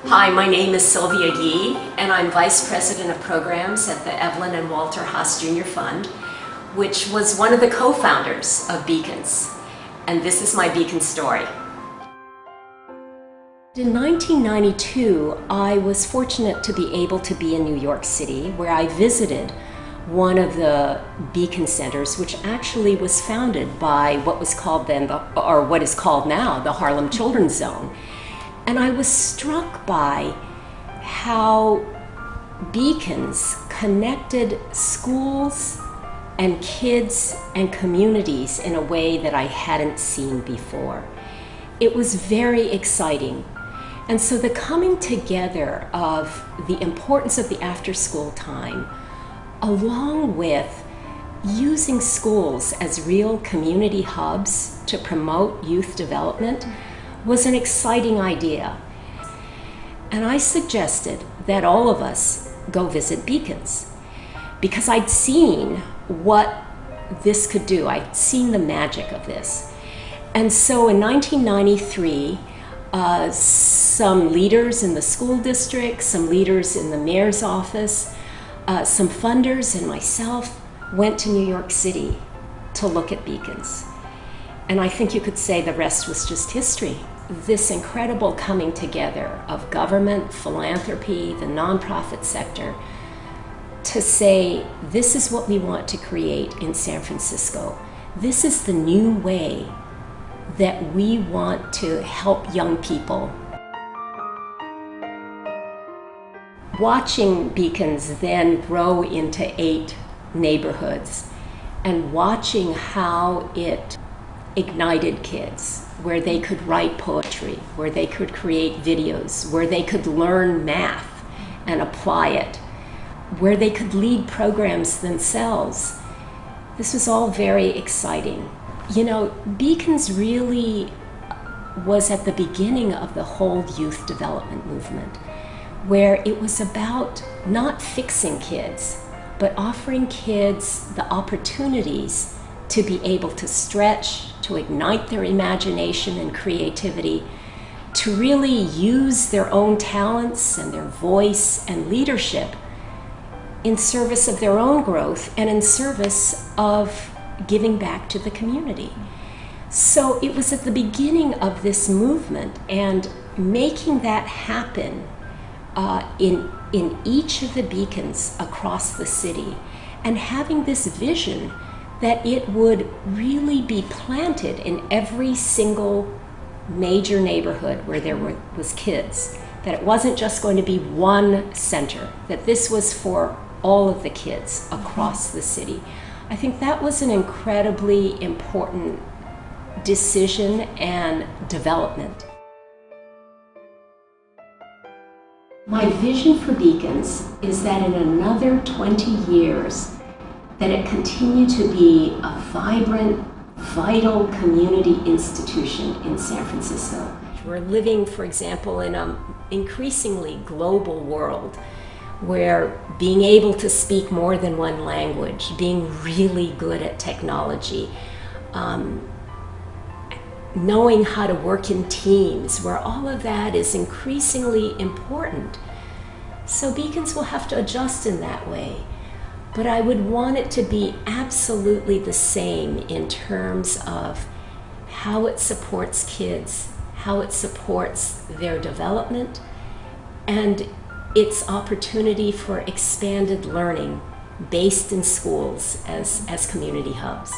Hi, my name is Sylvia Yee, and I'm Vice President of Programs at the Evelyn Walter Haas Jr. Fund, which was one of the co-founders of Beacons. And this is my Beacon story. In 1992, I was fortunate to be able to be in New York City, where I visited one of the Beacon centers, which actually was founded by what was called then, or what is called now, the Harlem Children's Zone. And I was struck by how Beacons connected schools and kids and communities in a way that I hadn't seen before. It was very exciting. And so the coming together of the importance of the after-school time, along with using schools as real community hubs to promote youth development, was an exciting idea. And I suggested that all of us go visit Beacons, because I'd seen what this could do. I'd seen the magic of this. And so in 1993, some leaders in the school district, some leaders in the mayor's office, some funders and myself went to New York City to look at Beacons. And I think you could say the rest was just history. This incredible coming together of government, philanthropy, the nonprofit sector, to say, this is what we want to create in San Francisco. This is the new way that we want to help young people. Watching Beacons then grow into 8 neighborhoods, and watching how it ignited kids, where they could write poetry, where they could create videos, where they could learn math and apply it, where they could lead programs themselves. This was all very exciting. You know, Beacons really was at the beginning of the whole youth development movement, where it was about not fixing kids, but offering kids the opportunities to be able to stretch, to ignite their imagination and creativity, to really use their own talents and their voice and leadership in service of their own growth and in service of giving back to the community. So it was at the beginning of this movement, and making that happen in each of the Beacons across the city, and having this vision that it would really be planted in every single major neighborhood where there was kids, that it wasn't just going to be one center, that this was for all of the kids across the city. I think that was an incredibly important decision and development. My vision for Beacons is that in another 20 years, that it continue to be a vibrant, vital community institution in San Francisco. We're living, for example, in an increasingly global world, where being able to speak more than one language, being really good at technology, knowing how to work in teams, where all of that is increasingly important. So Beacons will have to adjust in that way. But I would want it to be absolutely the same in terms of how it supports kids, how it supports their development, and its opportunity for expanded learning based in schools as community hubs.